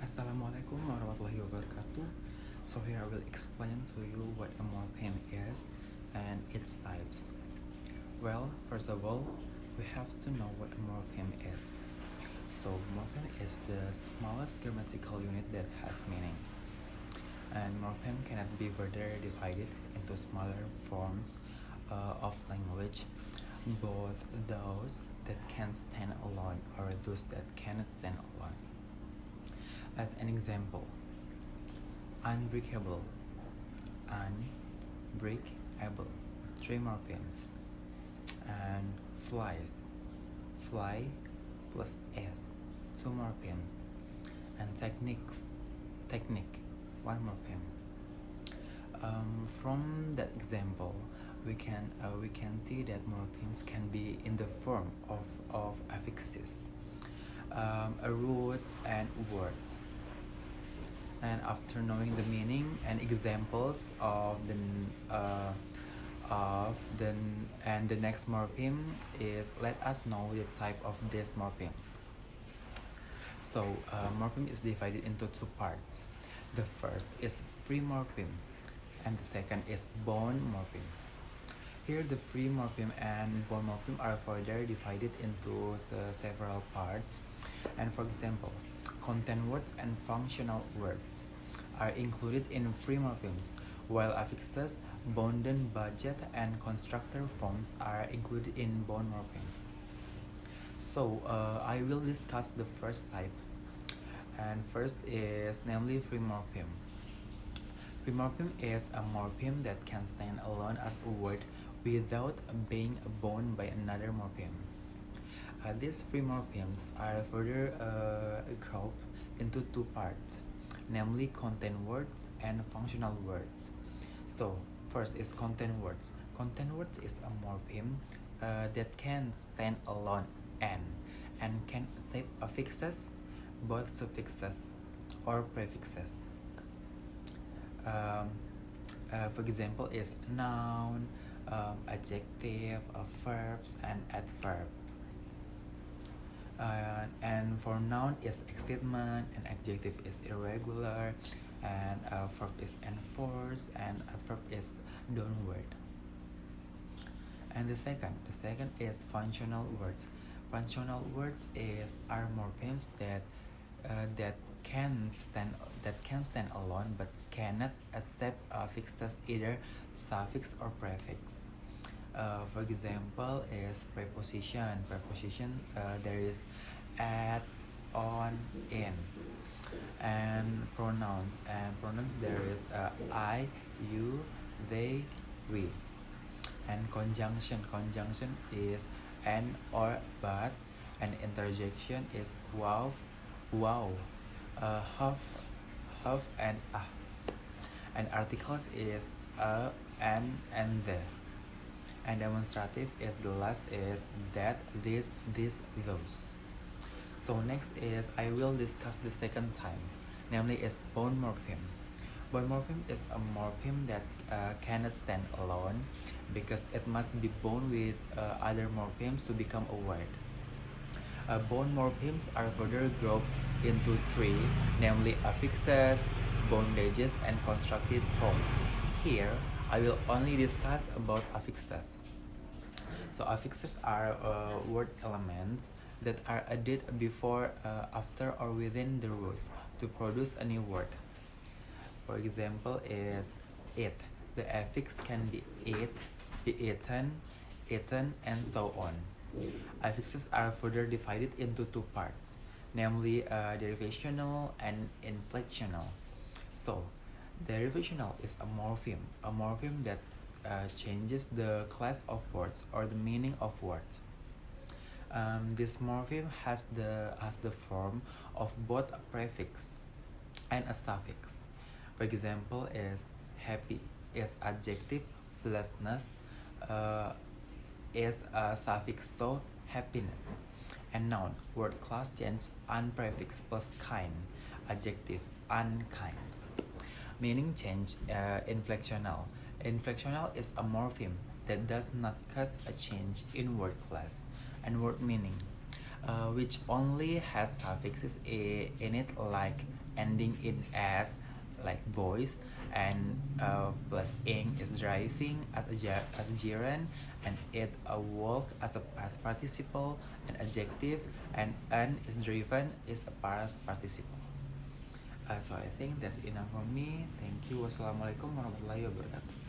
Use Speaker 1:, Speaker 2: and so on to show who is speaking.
Speaker 1: Assalamualaikum warahmatullahi wabarakatuh. So here I will explain to you what a morphem is and its types. Well, first of all, we have to know what a morphem is. So morphem is the smallest grammatical unit that has meaning. And morphem cannot be further divided into smaller forms of language, both those that can stand alone or those that cannot stand alone. As an example, unbreakable, unbreakable, three morphems, and flies, fly plus s, two morphems, and technique, one morphem. From that example, we can see that morphems can be in the form of affixes, roots, and words. And after knowing the meaning and examples of the next morphem is, let us know the type of these morphems. So morphem is divided into two parts. The first is free morphem and the second is bond morphem. Here the free morphem and bond morphem are further divided into several parts. And for example, content words and functional words are included in free morphems, while affixes, bounded, budget, and constructor forms are included in bond morphems. So I will discuss the first type, and first is namely free morphem. Free morphem is a morphem that can stand alone as a word without being bound by another morphem. These free morphems are further grouped into two parts, namely content words and functional words. So first is content words. Content words is a morphem that can stand alone and can accept affixes, both suffixes or prefixes. For example is noun, adjective, verbs, and adverb. And for noun is excitement, and adjective is irregular, and verb is enforced, and adverb is downward. And the second is functional words. Functional words are morphems that can stand alone but cannot accept affixes, either suffix or prefix. For example is preposition. There is at, on, in. And pronouns there is I, you, they, we. And conjunction is and or but, and interjection is wow, have, and ah. And articles is a, and the. And demonstrative is the last is that, this, those. So next is I will discuss the second time, namely is bond morphem. Bond morphem is a morphem that cannot stand alone because it must be bound with other morphems to become a word. Bond morphems are further grouped into three, namely affixes, bondages, and constructed forms. Here I will only discuss about affixes. So affixes are word elements that are added before, after, or within the roots to produce a new word. For example is eat. The affix can be eat, be eaten, and so on. Affixes are further divided into two parts, namely derivational and inflectional. So derivational is a morphem that changes the class of words or the meaning of words. This morphem has the form of both a prefix and a suffix. For example is happy is adjective, pleasantness is a suffix, so happiness. And noun word class change unprefix plus kind, adjective unkind. Meaning change inflectional. Inflectional is a morphem that does not cause a change in word class and word meaning. which only has suffixes in it, like ending in s, like voice, and plus ing is driving as as a gerund, and it a walk as a past participle and adjective, and an is driven is a past participle. So I think that's enough for me. Thank you. Wassalamualaikum warahmatullahi wabarakatuh.